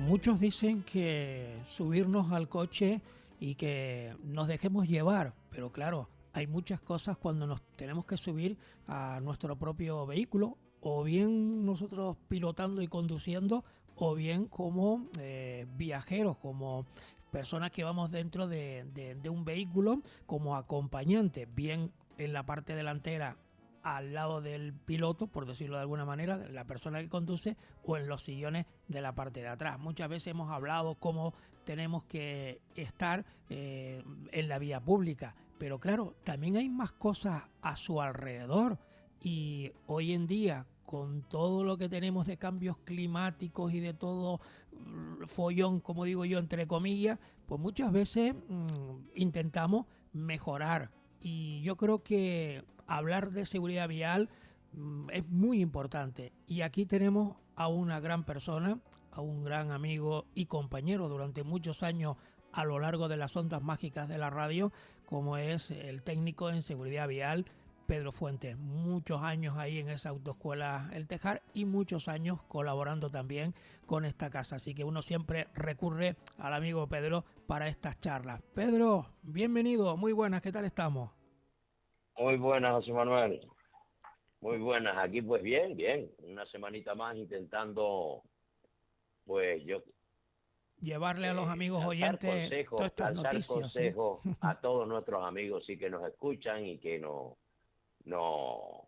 Muchos dicen que subirnos al coche y que nos dejemos llevar, pero claro, hay muchas cosas cuando nos tenemos que subir a nuestro propio vehículo, o bien nosotros pilotando y conduciendo, o bien como viajeros, como personas que vamos dentro de un vehículo como acompañante, bien en la parte delantera al lado del piloto, por decirlo de alguna manera, de la persona que conduce, o en los sillones de la parte de atrás. Muchas veces hemos hablado cómo tenemos que estar en la vía pública, pero claro, también hay más cosas a su alrededor, y hoy en día, con todo lo que tenemos de cambios climáticos y de todo follón, como digo yo, entre comillas, pues muchas veces intentamos mejorar. Y yo creo que hablar de seguridad vial es muy importante. Y aquí tenemos a una gran persona, a un gran amigo y compañero durante muchos años a lo largo de las ondas mágicas de la radio, como es el técnico en seguridad vial, Pedro Fuentes. Muchos años ahí en esa autoescuela El Tejar y muchos años colaborando también con esta casa. Así que uno siempre recurre al amigo Pedro para estas charlas. Pedro, bienvenido, muy buenas, ¿qué tal estamos? Muy buenas, José Manuel. Muy buenas. Aquí pues bien, bien. Una semanita más intentando, pues yo, Llevarle a los amigos oyentes todas estas lanzar noticias, ¿sí? consejos a todos nuestros amigos sí que nos escuchan y que no, nos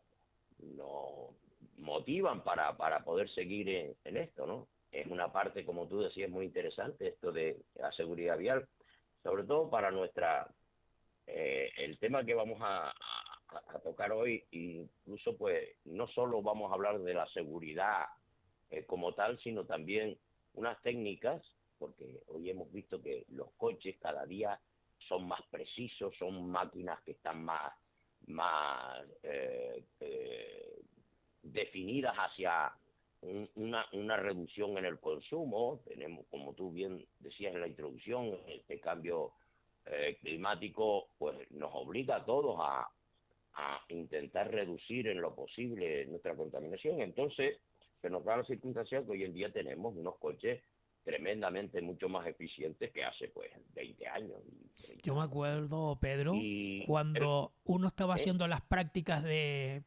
motivan para poder seguir en esto, ¿no? Es una parte, como tú decías, muy interesante esto de la seguridad vial, sobre todo para el tema que vamos a tocar hoy, incluso pues no solo vamos a hablar de la seguridad como tal, sino también unas técnicas, porque hoy hemos visto que los coches cada día son más precisos, son máquinas que están más definidas hacia una reducción en el consumo. Tenemos, como tú bien decías en la introducción, este cambio climático pues nos obliga a todos a intentar reducir en lo posible nuestra contaminación. Entonces, se nos da la circunstancia que hoy en día tenemos unos coches tremendamente mucho más eficientes que hace pues 20 años y Yo 30 me años, ¿no? acuerdo, Pedro, Y cuando uno estaba ¿eh? haciendo las prácticas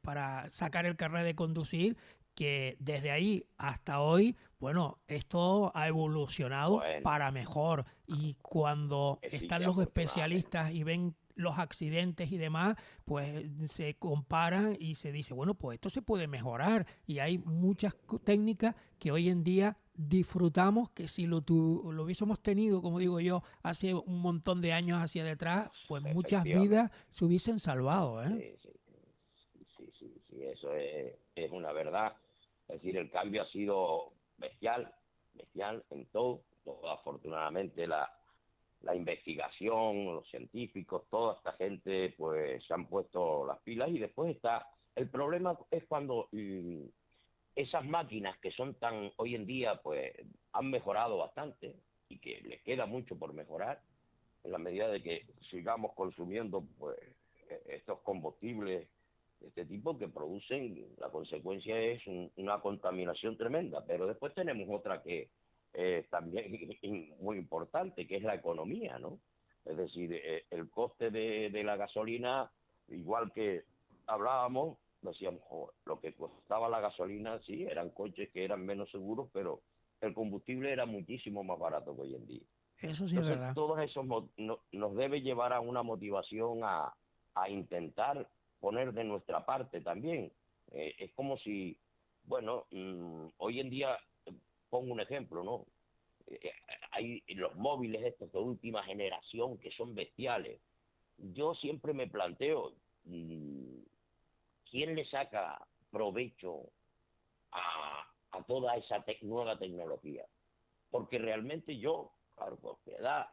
para sacar el carnet de conducir, que desde ahí hasta hoy, bueno, esto ha evolucionado Bueno, para mejor. Y cuando sí están que los afortunadamente. especialistas y ven los accidentes y demás, pues se comparan y se dice, bueno, pues esto se puede mejorar. Y hay muchas técnicas que hoy en día disfrutamos, que si lo hubiésemos tenido, como digo yo, hace un montón de años hacia detrás, pues muchas vidas Efectivamente. se hubiesen salvado, ¿eh? Sí, sí, sí, eso es una verdad. Es decir, el cambio ha sido bestial, bestial en todo. Afortunadamente la investigación, los científicos, toda esta gente pues se han puesto las pilas y después está, el problema es cuando esas máquinas que son tan, hoy en día pues han mejorado bastante y que les queda mucho por mejorar, en la medida de que sigamos consumiendo pues estos combustibles de este tipo que producen, la consecuencia es una contaminación tremenda. Pero después tenemos otra que también muy importante, que es la economía, ¿no? Es decir, el coste de la gasolina, igual que hablábamos, decíamos, "Jo, lo que costaba la gasolina, sí, eran coches que eran menos seguros, pero el combustible era muchísimo más barato que hoy en día. Eso sí es Entonces, verdad. todo eso nos debe llevar a una motivación a intentar poner de nuestra parte también. Es como si, bueno, hoy en día, pongo un ejemplo, ¿no? Eh, Hay los móviles estos de última generación que son bestiales. Yo siempre me planteo, ¿quién le saca provecho a toda esa nueva tecnología? Porque realmente yo, claro, por mi edad,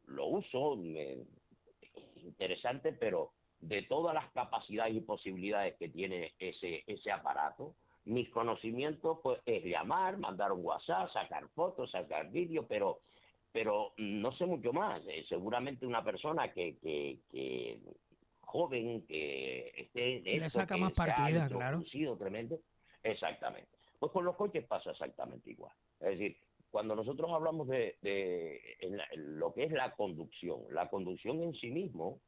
lo uso, es interesante, pero de todas las capacidades y posibilidades que tiene ese aparato, mis conocimientos pues es llamar, mandar un WhatsApp, sacar fotos, sacar vídeos, pero no sé mucho más. Seguramente una persona que joven, que esté en Le esto, saca más que se ha partida, claro. introducido tremendo, exactamente. Pues con los coches pasa exactamente igual. Es decir, cuando nosotros hablamos en lo que es la conducción en sí mismo,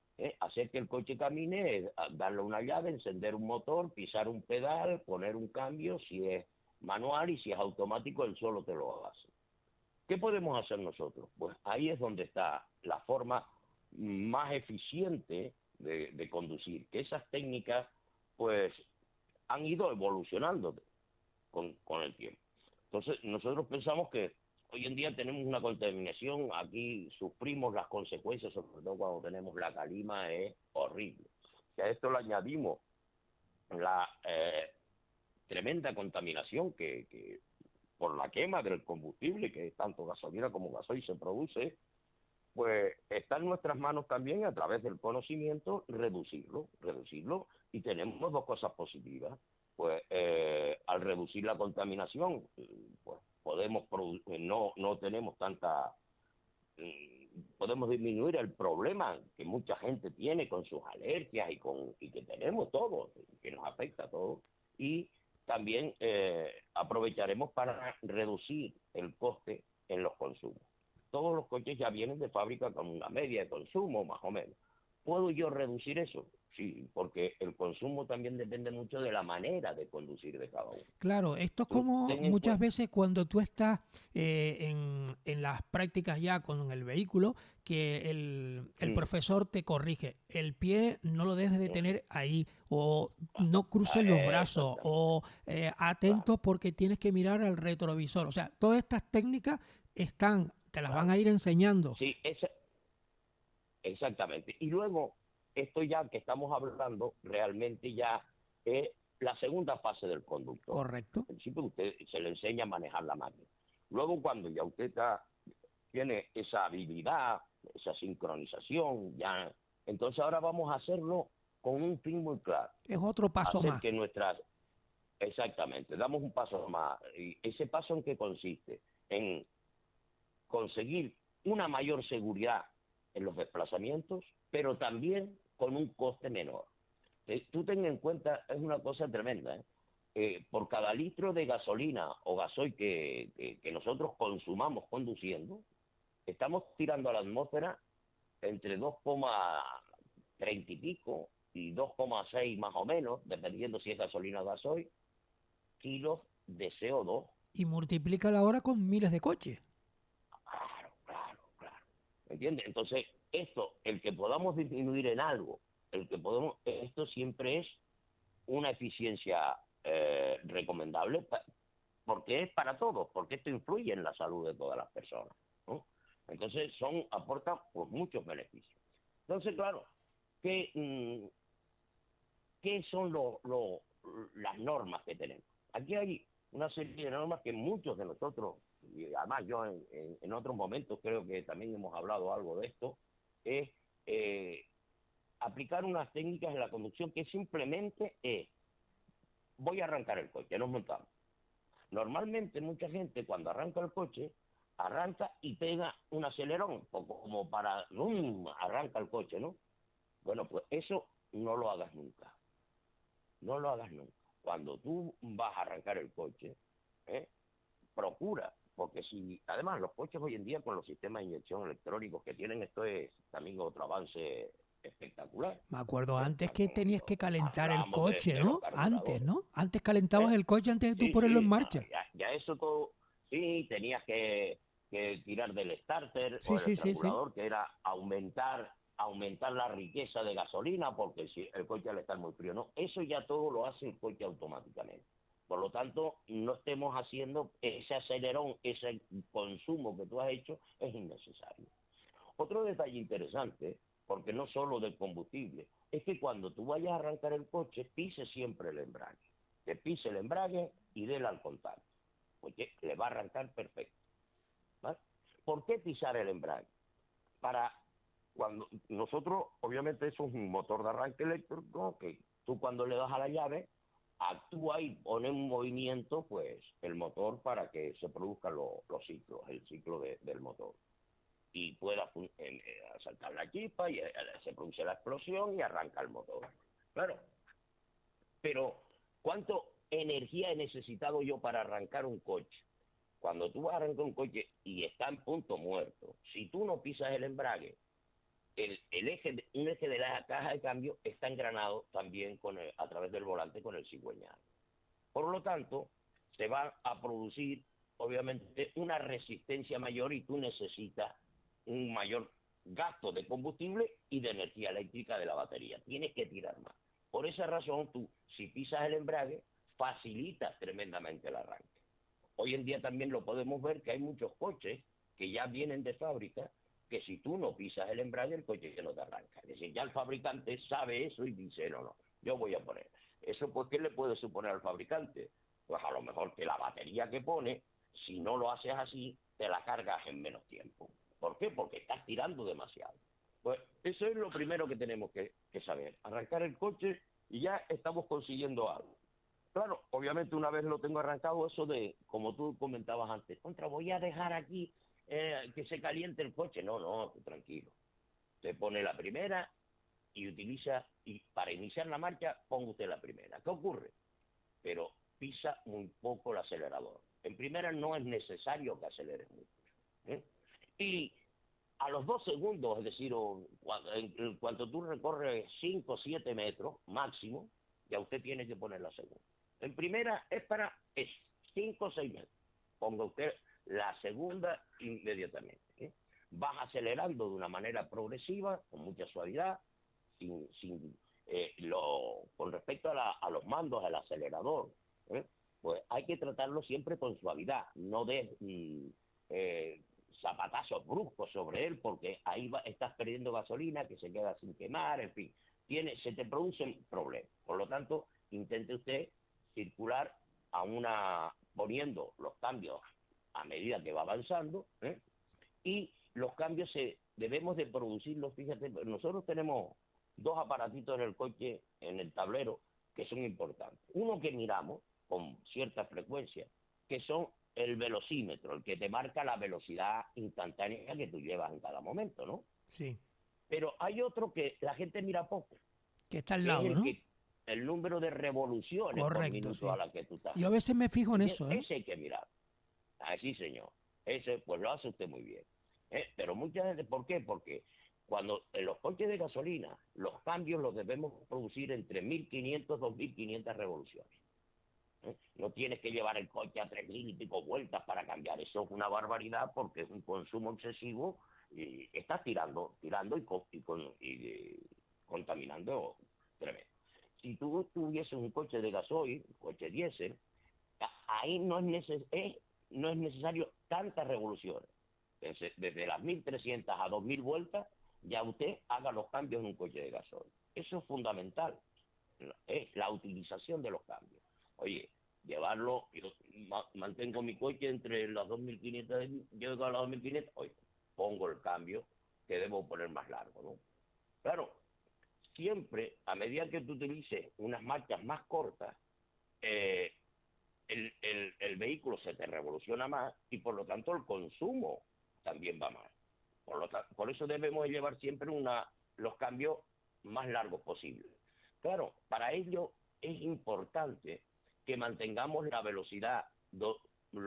hacer que el coche camine, es darle una llave, encender un motor, pisar un pedal, poner un cambio, si es manual y si es automático, él solo te lo hace. ¿Qué podemos hacer nosotros? Pues ahí es donde está la forma más eficiente de conducir, que esas técnicas pues han ido evolucionando con el tiempo. Entonces, nosotros pensamos que hoy en día tenemos una contaminación, aquí sufrimos las consecuencias, sobre todo cuando tenemos la calima, es horrible. Si a esto le añadimos la tremenda contaminación que por la quema del combustible, que es tanto gasolina como gasoil se produce, pues está en nuestras manos también, a través del conocimiento, reducirlo, y tenemos dos cosas positivas. Pues al reducir la contaminación, pues podemos no tenemos tanta, podemos disminuir el problema que mucha gente tiene con sus alergias y que tenemos todos, que nos afecta a todos, y también aprovecharemos para reducir el coste en los consumos. Todos los coches ya vienen de fábrica con una media de consumo, más o menos. ¿Puedo yo reducir eso? Sí, porque el consumo también depende mucho de la manera de conducir de cada uno. Claro, esto es Tú como ten en muchas cuenta, veces cuando tú estás en las prácticas ya con el vehículo, que el profesor te corrige, el pie no lo debes de tener ahí, o no cruces los brazos, exactamente, o claro, atento porque tienes que mirar al retrovisor. O sea, todas estas técnicas te las van claro. a ir enseñando. Sí, exactamente. Y luego, esto ya que estamos hablando, realmente ya es la segunda fase del conductor. ¿Correcto? Al principio usted se le enseña a manejar la máquina. Luego, cuando ya usted tiene esa habilidad, esa sincronización, ya, entonces ahora vamos a hacerlo con un fin muy claro. Es otro paso Hacer más. que exactamente, damos un paso más. ¿Y ese paso en qué consiste? En conseguir una mayor seguridad en los desplazamientos, pero también con un coste menor. Tú ten en cuenta, es una cosa tremenda, ¿eh? Por cada litro de gasolina o gasoil que nosotros consumamos conduciendo, estamos tirando a la atmósfera entre 2,30 y pico y 2,6 más o menos, dependiendo si es gasolina o gasoil, kilos de CO2. Y multiplica la hora con miles de coches. Claro. ¿Entiendes? Entonces, esto, el que podamos disminuir en algo, esto siempre es una eficiencia recomendable porque es para todos, porque esto influye en la salud de todas las personas, ¿no? Entonces, aportan pues, muchos beneficios. Entonces, claro, ¿qué, qué son las normas que tenemos? Aquí hay una serie de normas que muchos de nosotros, y además yo en otros momentos creo que también hemos hablado algo de esto, es aplicar unas técnicas en la conducción que simplemente es, voy a arrancar el coche, nos montamos. Normalmente mucha gente cuando arranca el coche, arranca y pega un acelerón, como para, arranca el coche, ¿no? Bueno, pues eso no lo hagas nunca. No lo hagas nunca. Cuando tú vas a arrancar el coche, ¿eh? Procura, porque si, además los coches hoy en día con los sistemas de inyección electrónicos que tienen, esto es también otro avance espectacular. Me acuerdo antes que tenías Cuando que calentar el hablamos coche, de los ¿no? Antes, carburadores. ¿no? Antes calentabas ¿Eh? el coche antes de tú Sí, ponerlo en sí, no, marcha. ya eso todo, sí, tenías que tirar del starter o Sí, del sí, sí, sí. estrangulador, que era aumentar la riqueza de gasolina, porque si el coche al estar muy frío, no, eso ya todo lo hace el coche automáticamente. Por lo tanto, no estemos haciendo ese acelerón, ese consumo que tú has hecho, es innecesario. Otro detalle interesante, porque no solo del combustible, es que cuando tú vayas a arrancar el coche, pise siempre el embrague. Que pise el embrague y déle al contacto, porque le va a arrancar perfecto. ¿Vale? ¿Por qué pisar el embrague? Para cuando nosotros, obviamente eso es un motor de arranque eléctrico, que tú cuando le das a la llave, actúa y pone en movimiento pues el motor para que se produzcan los ciclos, el ciclo del motor y pueda saltar la chispa y se produce la explosión y arranca el motor. Claro, pero ¿cuánto energía he necesitado yo para arrancar un coche? Cuando tú vas a arrancar un coche y está en punto muerto, si tú no pisas el embrague, un eje de la caja de cambio está engranado también a través del volante con el cigüeñal. Por lo tanto, se va a producir, obviamente, una resistencia mayor y tú necesitas un mayor gasto de combustible y de energía eléctrica de la batería. Tienes que tirar más. Por esa razón, tú, si pisas el embrague, facilitas tremendamente el arranque. Hoy en día también lo podemos ver que hay muchos coches que ya vienen de fábrica que si tú no pisas el embrague, el coche ya no te arranca. Es decir, ya el fabricante sabe eso y dice, no, yo voy a poner. ¿Eso pues qué le puede suponer al fabricante? Pues a lo mejor que la batería que pone, si no lo haces así, te la cargas en menos tiempo. ¿Por qué? Porque estás tirando demasiado. Pues eso es lo primero que tenemos que saber. Arrancar el coche y ya estamos consiguiendo algo. Claro, obviamente una vez lo tengo arrancado, eso de, como tú comentabas antes, voy a dejar aquí que se caliente el coche. No, tranquilo. Usted pone la primera y para iniciar la marcha, ponga usted la primera. ¿Qué ocurre? Pero pisa muy poco el acelerador. En primera no es necesario que aceleres mucho. Y a los 2 segundos, es decir, en cuanto tú recorres 5 o 7 metros máximo, ya usted tiene que poner la segunda. En primera es 5 o 6 metros. Ponga usted la segunda inmediatamente. Vas acelerando de una manera progresiva, con mucha suavidad, con respecto a los mandos, al acelerador, pues hay que tratarlo siempre con suavidad, no zapatazos bruscos sobre él, porque ahí estás perdiendo gasolina que se queda sin quemar, en fin, se te producen problemas. Por lo tanto, intente usted circular poniendo los cambios a medida que va avanzando, y los cambios debemos de producirlos. Fíjate, nosotros tenemos 2 aparatitos en el coche, en el tablero, que son importantes. Uno que miramos con cierta frecuencia, que son el velocímetro, el que te marca la velocidad instantánea que tú llevas en cada momento, ¿no? Sí. Pero hay otro que la gente mira poco, Que está al que lado, es ¿no? el número de revoluciones por Correcto, minuto sí. a la que tú estás. Yo a veces me fijo en eso, ¿eh? Ese hay que mirar. Así, señor. Ese, pues lo hace usted muy bien. Pero mucha gente, ¿por qué? Porque cuando en los coches de gasolina, los cambios los debemos producir entre 1.500 y 2.500 revoluciones. No tienes que llevar el coche a 3.000 y pico vueltas para cambiar. Eso es una barbaridad porque es un consumo excesivo y estás tirando y contaminando tremendo. Si tú tuvieses un coche de gasoil, un coche diésel, ahí no es necesario tantas revoluciones. Desde las 1.300 a 2.000 vueltas, ya usted haga los cambios en un coche de gasoil. Eso es fundamental, es la utilización de los cambios. Oye, yo mantengo mi coche entre las 2.500, llego a las 2.500, oye, pongo el cambio que debo poner más largo, ¿no? Claro, siempre, a medida que tú utilices unas marchas más cortas, el vehículo se te revoluciona más y por lo tanto el consumo también va más. Por eso debemos llevar siempre los cambios más largos posibles. Claro, para ello es importante que mantengamos la velocidad lo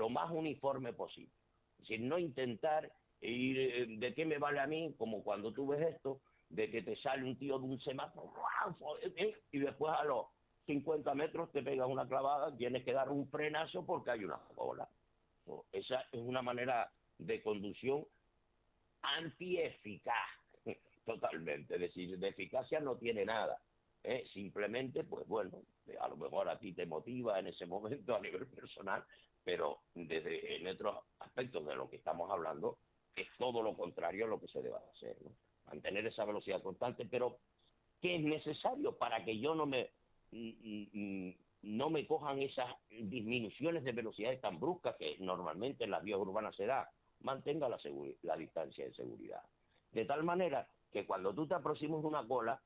más uniforme posible. Es decir, no intentar ir, ¿de qué me vale a mí? Como cuando tú ves esto, de que te sale un tío de un semáforo y después a los 50 metros te pegas una clavada, tienes que dar un frenazo porque hay una cola. Esa es una manera de conducción antieficaz, totalmente. Es decir, de eficacia no tiene nada. Simplemente, pues bueno, a lo mejor a ti te motiva en ese momento a nivel personal, pero en otros aspectos de lo que estamos hablando, es todo lo contrario a lo que se debe hacer, ¿no? Mantener esa velocidad constante, pero que es necesario para que yo no me cojan esas disminuciones de velocidades tan bruscas que normalmente en las vías urbanas se da. Mantenga la distancia de seguridad. De tal manera que cuando tú te aproximas a una cola,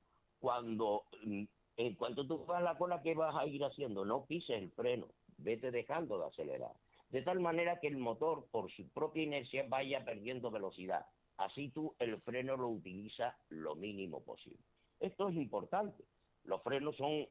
en cuanto tú vas a la cola, ¿qué vas a ir haciendo? No pises el freno, vete dejando de acelerar. De tal manera que el motor, por su propia inercia, vaya perdiendo velocidad. Así tú el freno lo utilizas lo mínimo posible. Esto es importante. Los frenos son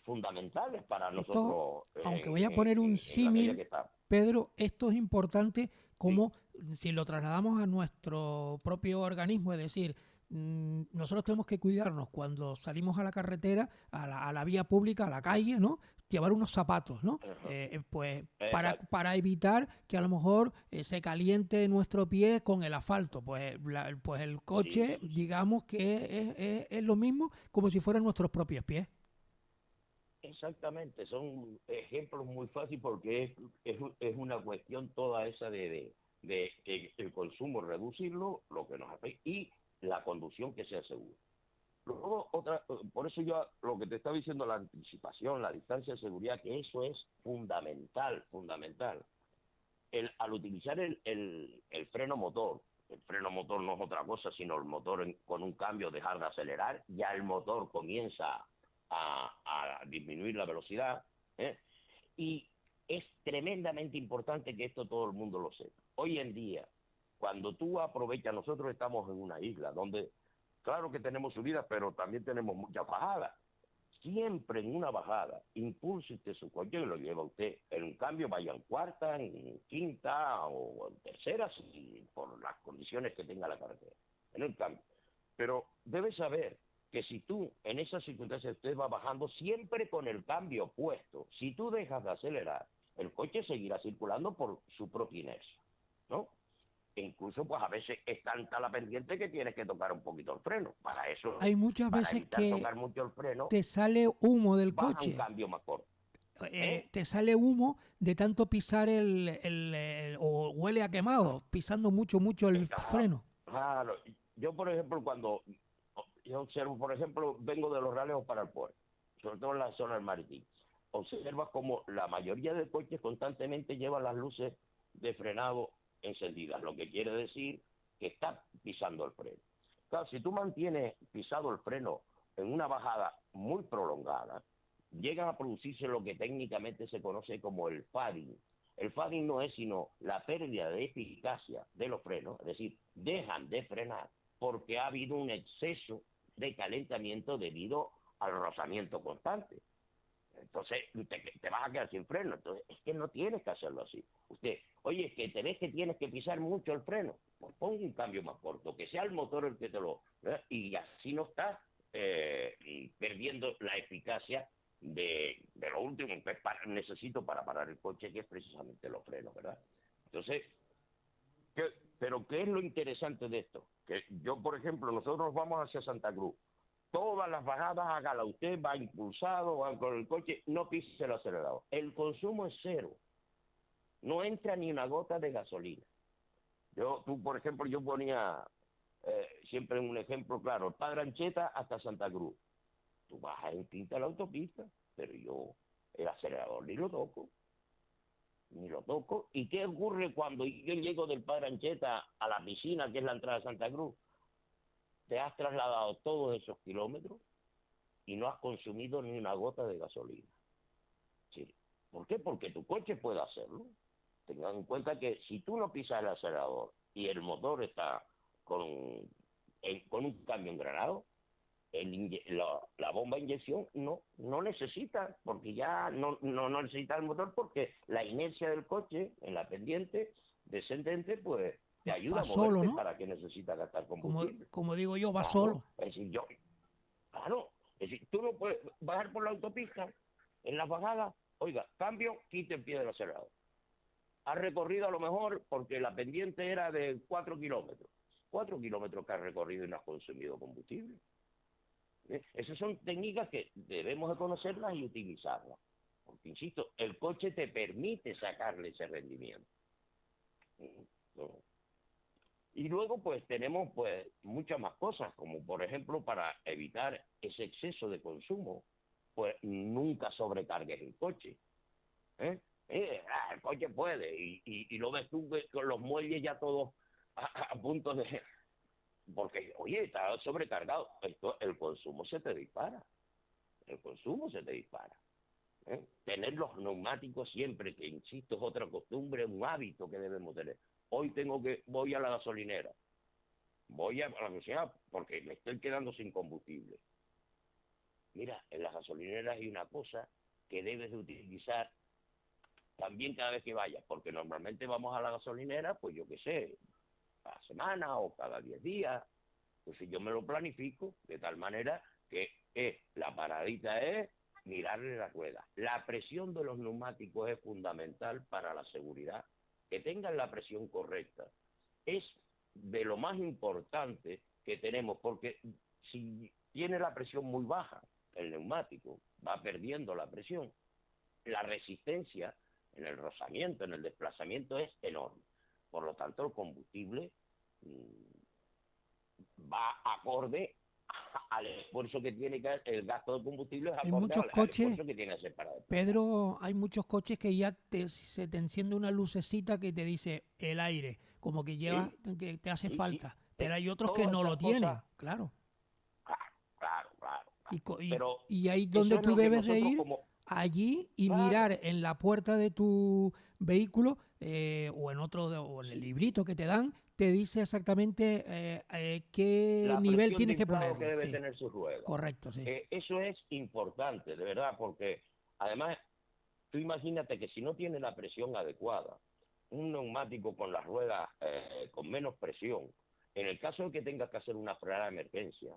fundamentales para Esto, nosotros aunque voy a poner un en la medida que símil, estamos. Pedro, esto es importante Sí, como si lo trasladamos a nuestro propio organismo, es decir, nosotros tenemos que cuidarnos cuando salimos a la carretera, a la vía pública, a la calle, ¿no? Llevar unos zapatos, ¿no? ajá, Pues exacto. para evitar que a lo mejor se caliente nuestro pie con el asfalto. Pues, pues el Sí, coche, sí, sí. digamos que es lo mismo como si fueran nuestros propios pies. Exactamente, son ejemplos muy fáciles porque es una cuestión toda esa de que el consumo reducirlo, lo que nos afecta, y la conducción que sea segura. Luego, por eso yo lo que te estaba diciendo, la anticipación, la distancia de seguridad, que eso es fundamental, fundamental. Al utilizar el freno motor, el freno motor no es otra cosa sino el motor con un cambio dejar de acelerar, ya el motor comienza a disminuir la velocidad, ¿eh? Y es tremendamente importante que esto todo el mundo lo sepa. Hoy en día, cuando tú aprovechas, nosotros estamos en una isla donde, claro que tenemos subidas, pero también tenemos muchas bajadas. Siempre en una bajada, impulse usted su coche y lo lleva usted. En un cambio, vaya en cuarta, en quinta o en tercera, por las condiciones que tenga la carretera. En el cambio. Pero debes saber que si tú en esas circunstancias usted va bajando siempre con el cambio puesto, si tú dejas de acelerar, el coche seguirá circulando por su propia inercia, ¿no? E incluso pues a veces es tanta la pendiente que tienes que tocar un poquito el freno. Para eso, Hay muchas para veces evitar que tocar mucho el freno, te sale humo del baja un coche, cambio más corto. ¿Eh? te sale humo de tanto pisar o huele a quemado, pisando mucho, mucho el Claro, freno. claro. Yo, por ejemplo, cuando yo observo, por ejemplo, vengo de los raleos para el puerto, sobre todo en la zona del marítimo, observa como la mayoría de coches constantemente llevan las luces de frenado encendidas, lo que quiere decir que está pisando el freno. Claro, si tú mantienes pisado el freno en una bajada muy prolongada, llegan a producirse lo que técnicamente se conoce como el fading. El fading no es sino la pérdida de eficacia de los frenos, es decir, dejan de frenar porque ha habido un exceso de calentamiento debido al rozamiento constante. Entonces te vas a quedar sin freno. Entonces es que no tienes que hacerlo así. Usted, oye, que te ves que tienes que pisar mucho el freno, pues pon un cambio más corto, que sea el motor el que te lo... Y así no estás perdiendo la eficacia de lo último que necesito para parar el coche, que es precisamente los frenos, ¿verdad? Entonces, ¿qué, pero ¿qué es lo interesante de esto? Que yo, por ejemplo, nosotros vamos hacia Santa Cruz. Todas las bajadas, hágala usted, va impulsado, va con el coche, no pise el acelerador. El consumo es cero, no entra ni una gota de gasolina. Tú, por ejemplo, yo ponía siempre un ejemplo claro, el Padre Ancheta hasta Santa Cruz. Tú bajas en quinta la autopista, pero yo el acelerador ni lo toco, ni lo toco. ¿Y qué ocurre cuando yo llego del Padre Ancheta a la piscina, que es la entrada de Santa Cruz? Te has trasladado todos esos kilómetros y no has consumido ni una gota de gasolina. Sí. ¿Por qué? Porque tu coche puede hacerlo. Tengan en cuenta que si tú no pisas el acelerador y el motor está con, con un cambio engranado, la bomba de inyección no necesita, porque ya no necesita el motor, porque la inercia del coche en la pendiente descendente, pues te Va ayuda a solo, moverte ¿no? para que necesita gastar combustible. Como digo yo, va Claro, solo. es decir, claro, es decir, tú no puedes bajar por la autopista en las bajadas, oiga, cambio, quite el pie del acelerador. Has recorrido a lo mejor, porque la pendiente era de 4 kilómetros. 4 kilómetros que has recorrido y no has consumido combustible. Esas son técnicas que debemos de conocerlas y utilizarlas. Porque, insisto, el coche te permite sacarle ese rendimiento. ¿No? Y luego, pues, tenemos pues muchas más cosas, como por ejemplo, para evitar ese exceso de consumo, pues nunca sobrecargues el coche. ¿Eh? El coche puede, y lo ves tú con los muelles ya todos a punto de... Porque, oye, está sobrecargado, el consumo se te dispara, el consumo se te dispara. ¿Eh? Tener los neumáticos siempre, que insisto, es otra costumbre, un hábito que debemos tener. Hoy voy a la gasolinera, voy a la gasolinera porque me estoy quedando sin combustible. Mira, en las gasolineras hay una cosa que debes de utilizar también cada vez que vayas, porque normalmente vamos a la gasolinera, pues yo qué sé, cada semana o cada 10 días. Entonces yo me lo planifico de tal manera que la paradita es mirarle las ruedas. La presión de los neumáticos es fundamental para la seguridad. Que tengan la presión correcta es de lo más importante que tenemos, porque si tiene la presión muy baja, el neumático va perdiendo la presión, la resistencia en el rozamiento, en el desplazamiento es enorme. Por lo tanto, el combustible va acorde al esfuerzo que tiene que el gasto de combustible es En acorde muchos al coches, esfuerzo que tiene que hacer para desplazar. Pedro, hay muchos coches que ya se te enciende una lucecita que te dice el aire, como que lleva, Sí, que te hace sí, sí. falta. Pero hay otros que Todas no esas lo cosas, tienen, claro. claro, claro, claro, Y, claro. Pero y ahí eso donde es tú lo que debes de nosotros ir, como, allí y claro, mirar en la puerta de tu vehículo o en otro, o en el sí, librito que te dan, te dice exactamente qué la nivel presión de tienes que inflado que ponerle. debe Sí, tener su rueda. correcto, sí. Eso es importante, de verdad, porque además tú imagínate que si no tiene la presión adecuada, un neumático con las ruedas con menos presión, en el caso de que tengas que hacer una frenada de emergencia,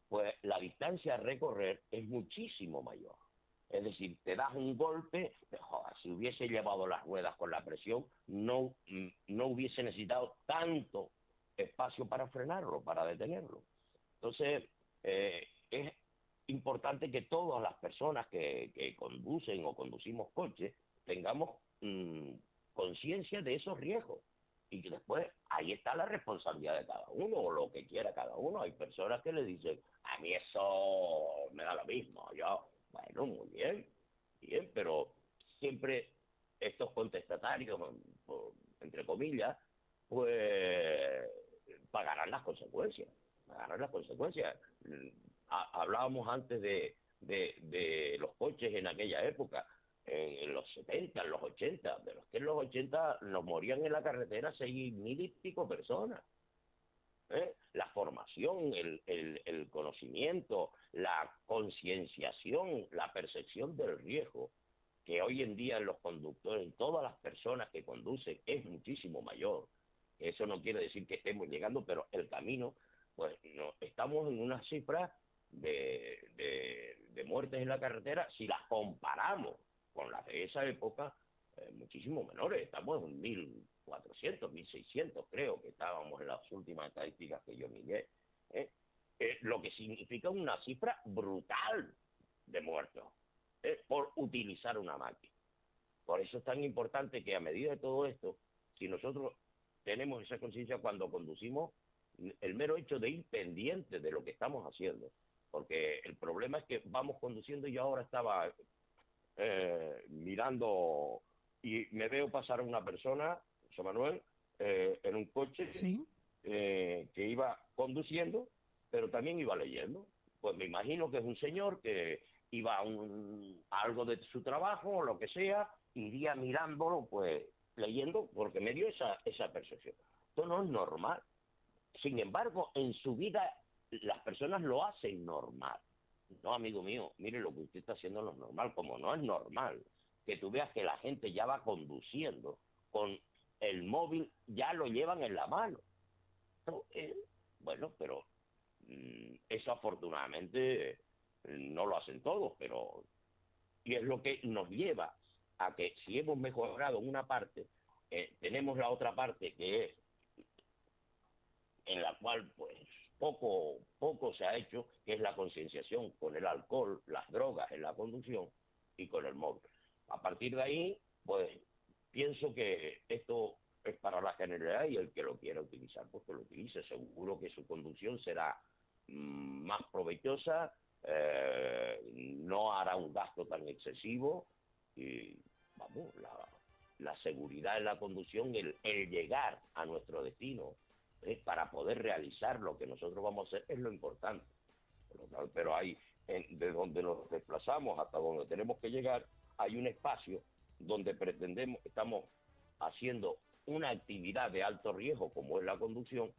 pues la distancia a recorrer es muchísimo mayor. Es decir, te das un golpe, joder, si hubiese llevado las ruedas con la presión, no hubiese necesitado tanto espacio para frenarlo, para detenerlo. Entonces, es importante que todas las personas que conducen o conducimos coches tengamos conciencia de esos riesgos y que después ahí está la responsabilidad de cada uno o lo que quiera cada uno. Hay personas que le dicen, a mí eso me da lo mismo, yo, bueno, muy bien, bien, pero siempre estos contestatarios, entre comillas, pues pagarán las consecuencias, pagarán las consecuencias. Hablábamos antes de los coches en aquella época, en los 70, en los 80, de los que en los 80 nos morían en la carretera 6.000 y pico personas. La formación, el conocimiento, la concienciación, la percepción del riesgo, que hoy en día en los conductores, en todas las personas que conducen, es muchísimo mayor. Eso no quiere decir que estemos llegando, pero el camino, pues no, estamos en una cifra de muertes en la carretera, si las comparamos con las de esa época, muchísimo menores. Estamos en 1.400, 1.600, creo que estábamos en las últimas estadísticas que yo miré. ¿eh? Lo que significa una cifra brutal de muertos por utilizar una máquina. Por eso es tan importante que a medida de todo esto, si nosotros tenemos esa conciencia cuando conducimos, el mero hecho de ir pendiente de lo que estamos haciendo, porque el problema es que vamos conduciendo y yo ahora estaba mirando y me veo pasar a una persona, José Manuel, en un coche Sí, que iba conduciendo, pero también iba leyendo. Pues me imagino que es un señor que iba a algo de su trabajo o lo que sea, iría mirándolo, pues leyendo, porque me dio esa percepción. Esto no es normal. Sin embargo, en su vida las personas lo hacen normal. No, amigo mío, mire lo que usted está haciendo no es normal, como no es normal que tú veas que la gente ya va conduciendo con el móvil, ya lo llevan en la mano. No, bueno, pero eso afortunadamente no lo hacen todos, pero y es lo que nos lleva a que si hemos mejorado una parte, tenemos la otra parte que es en la cual pues poco se ha hecho, que es la concienciación con el alcohol, las drogas en la conducción y con el móvil. A partir de ahí, pues pienso que esto es para la generalidad y el que lo quiera utilizar, pues que lo utilice. Seguro que su conducción será más provechosa, no hará un gasto tan excesivo y, vamos, la seguridad en la conducción, el llegar a nuestro destino para poder realizar lo que nosotros vamos a hacer es lo importante. Pero hay, de donde nos desplazamos hasta donde tenemos que llegar, hay un espacio donde estamos haciendo una actividad de alto riesgo como es la conducción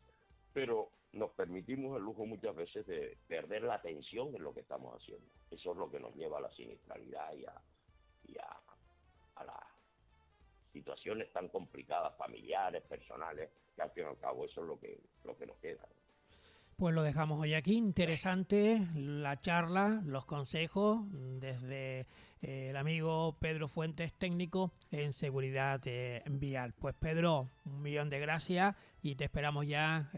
pero nos permitimos el lujo muchas veces de perder la atención en lo que estamos haciendo. Eso es lo que nos lleva a la siniestralidad a las situaciones tan complicadas, familiares, personales, que al fin y al cabo eso es lo que nos queda. Pues lo dejamos hoy aquí. Interesante la charla, los consejos desde el amigo Pedro Fuentes, técnico en seguridad vial. Pues Pedro, 1.000.000 de gracias y te esperamos ya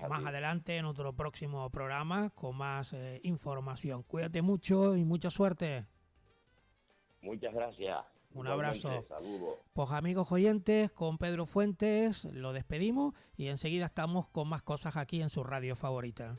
más adelante en otro próximo programa con más información. Cuídate mucho y mucha suerte. Muchas gracias. Un abrazo. Saludos. Pues amigos oyentes, con Pedro Fuentes lo despedimos y enseguida estamos con más cosas aquí en su radio favorita.